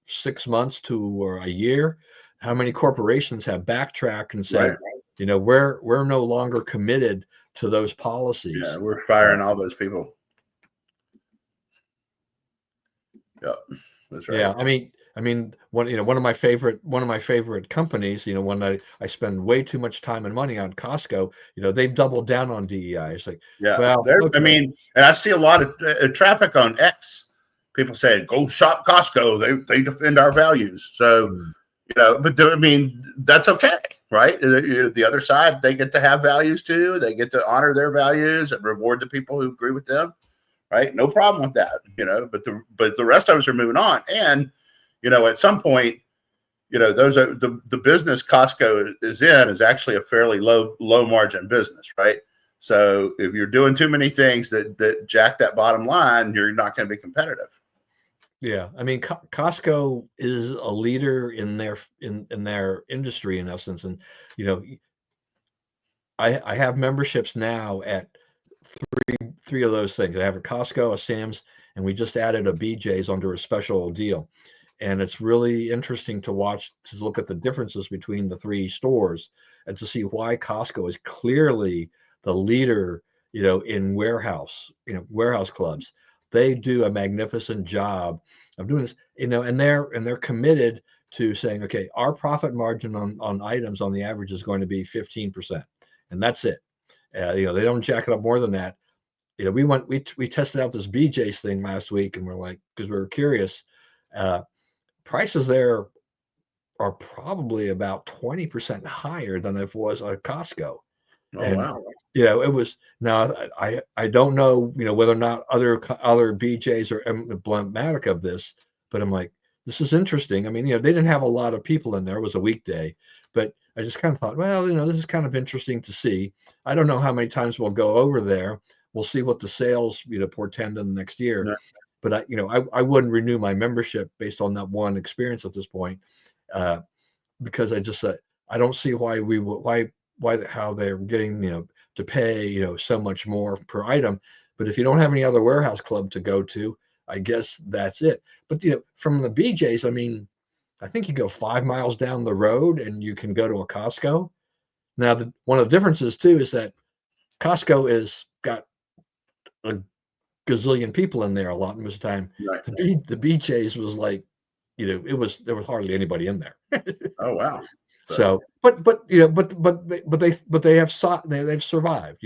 6 months to a year, how many corporations have backtracked and said, we're no longer committed to those policies. Yeah, we're firing all those people. Yeah, that's right. Yeah, I mean, one of my favorite companies, one that I spend way too much time and money on, Costco. They've doubled down on DEI. It's like, I mean, and I see a lot of traffic on X. people saying, go shop Costco. They defend our values. So, but I mean, that's okay, right? The other side, they get to have values too. They get to honor their values and reward the people who agree with them, right? No problem with that, but the rest of us are moving on. And, at some point, those are the business Costco is in is actually a fairly low margin business, right? So if you're doing too many things that jack that bottom line, you're not going to be competitive. Yeah, I mean, Costco is a leader in their industry in essence, and I have memberships now at three of those things. I have a Costco, a Sam's, and we just added a BJ's under a special deal. And it's really interesting to look at the differences between the three stores and to see why Costco is clearly the leader, in warehouse clubs. They do a magnificent job of doing this, and they're committed to saying, okay, our profit margin on items on the average is going to be 15%, and that's it. They don't jack it up more than that. We tested out this BJ's thing last week, and we're like, because we were curious. Prices there are probably about 20% higher than it was at Costco. Oh, wow. It was. Now I don't know, whether or not other BJ's are emblematic of this, but I'm like, this is interesting. I mean, they didn't have a lot of people in there. It was a weekday, but I just kind of thought, well, this is kind of interesting to see. I don't know how many times we'll go over there. We'll see what the sales, portend in the next year. Yeah. But I wouldn't renew my membership based on that one experience at this point, because I just I don't see why how they're getting to pay so much more per item. But if you don't have any other warehouse club to go to, I guess that's it. But from the BJ's, I mean, I think you go 5 miles down the road and you can go to a Costco. Now, one of the differences too is that Costco is got a gazillion people in there a lot of the time. Right. The BJ's was like, there was hardly anybody in there. Oh, wow. So, but they've survived.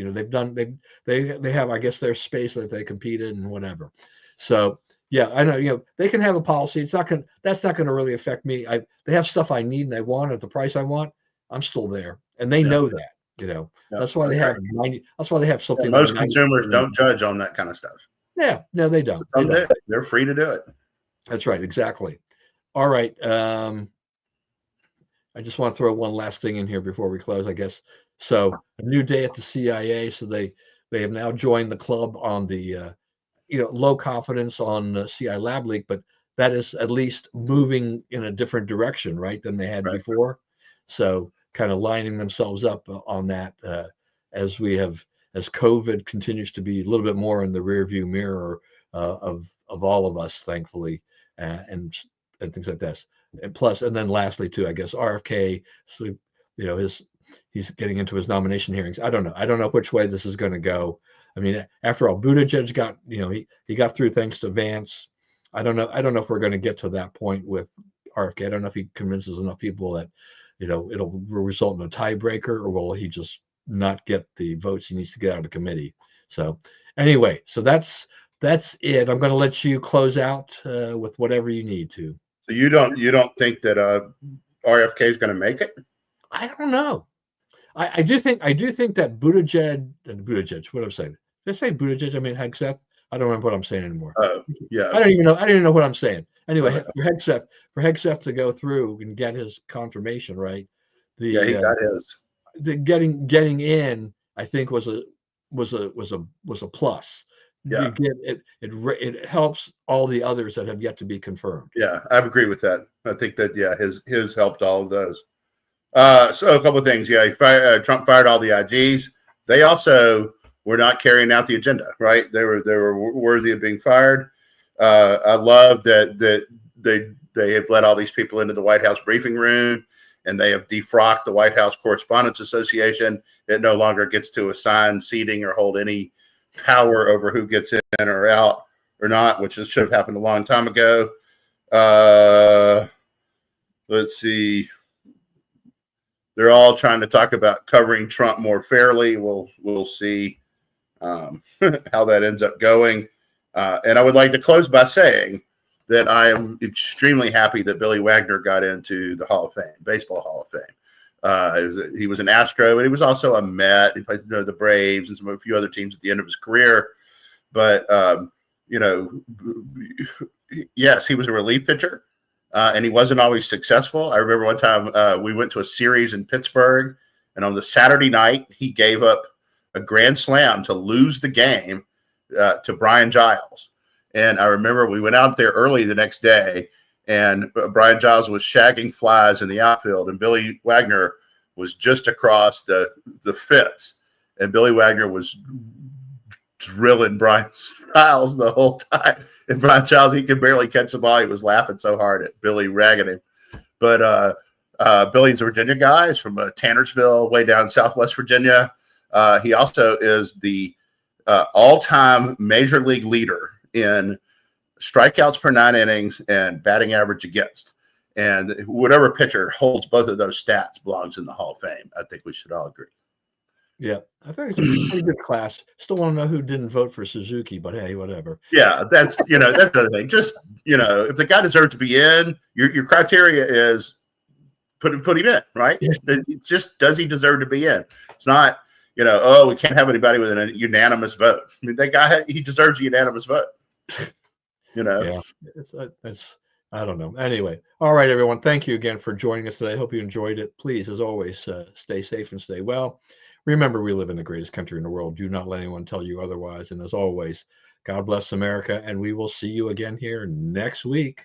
They have, I guess, their space that they competed and whatever. So yeah, I know. They can have a policy. That's not gonna really affect me. They have stuff I need and I want at the price I want. I'm still there, and they know that. That's why they have 90. That's why they have something. Most consumers don't judge on that kind of stuff. Yeah, no, they don't. They're free to do it. That's right, exactly. All right. I just want to throw one last thing in here before we close, I guess. So a new day at the CIA. So they have now joined the club on the low confidence on the CI Lab Leak, but that is at least moving in a different direction, right, than they had before. So kind of lining themselves up on that as COVID continues to be a little bit more in the rearview mirror of all of us, thankfully, and things like this. And then lastly too, I guess RFK, so he's getting into his nomination hearings. I don't know which way this is going to go. I mean, after all, Buttigieg got, he got through thanks to Vance. I don't know if we're going to get to that point with RFK. I don't know if he convinces enough people that it'll result in a tiebreaker, or will he just not get the votes he needs to get out of the committee. So anyway, so that's it. I'm going to let you close out with whatever you need to. So you don't think that RFK is going to make it? I don't know. I do think that Buttigieg. What I'm saying? Did I say Buttigieg? I mean Hegseth. I don't remember what I'm saying anymore. Yeah. I don't even know what I'm saying. Anyway, for Hegseth to go through and get his confirmation, right? He got his. The getting in, I think, was a plus. Yeah. It helps all the others that have yet to be confirmed. Yeah, I agree with that. I think that his helped all of those. So a couple of things. Yeah, Trump fired all the IGs. They also were not carrying out the agenda, right? They were worthy of being fired. I love that they have let all these people into the White House briefing room, and they have defrocked the White House Correspondents Association. It no longer gets to assign seating or hold any power over who gets in or out or not, which should have happened a long time ago. Let's see. They're all trying to talk about covering Trump more fairly. We'll see how that ends up going. And I would like to close by saying that I am extremely happy that Billy Wagner got into the Hall of Fame, Baseball Hall of Fame. He was an Astro, and he was also a Met. He played the Braves and a few other teams at the end of his career. But, yes, he was a relief pitcher, and he wasn't always successful. I remember one time we went to a series in Pittsburgh, and on the Saturday night, he gave up a grand slam to lose the game to Brian Giles. And I remember we went out there early the next day, and Brian Giles was shagging flies in the outfield, and Billy Wagner was just across the fence. And Billy Wagner was drilling Brian Giles the whole time. And Brian Giles, he could barely catch the ball. He was laughing so hard at Billy ragging him. But Billy's a Virginia guy. He's from Tannersville, way down in Southwest Virginia. He also is the all-time major league leader in strikeouts per 9 innings and batting average against. And whatever pitcher holds both of those stats belongs in the Hall of Fame. I think we should all agree. Yeah, I think it's a pretty good class. Still want to know who didn't vote for Suzuki, but hey, whatever. Yeah, that's that's the other thing. Just if the guy deserves to be in, your criteria is put him in, right? Yeah. It's just, does he deserve to be in? It's not we can't have anybody with a unanimous vote. I mean, that guy, he deserves a unanimous vote. Yeah, it's I don't know. Anyway, all right, everyone. Thank you again for joining us today. I hope you enjoyed it. Please, as always, stay safe and stay well. Remember, we live in the greatest country in the world. Do not let anyone tell you otherwise. And as always, God bless America, and we will see you again here next week.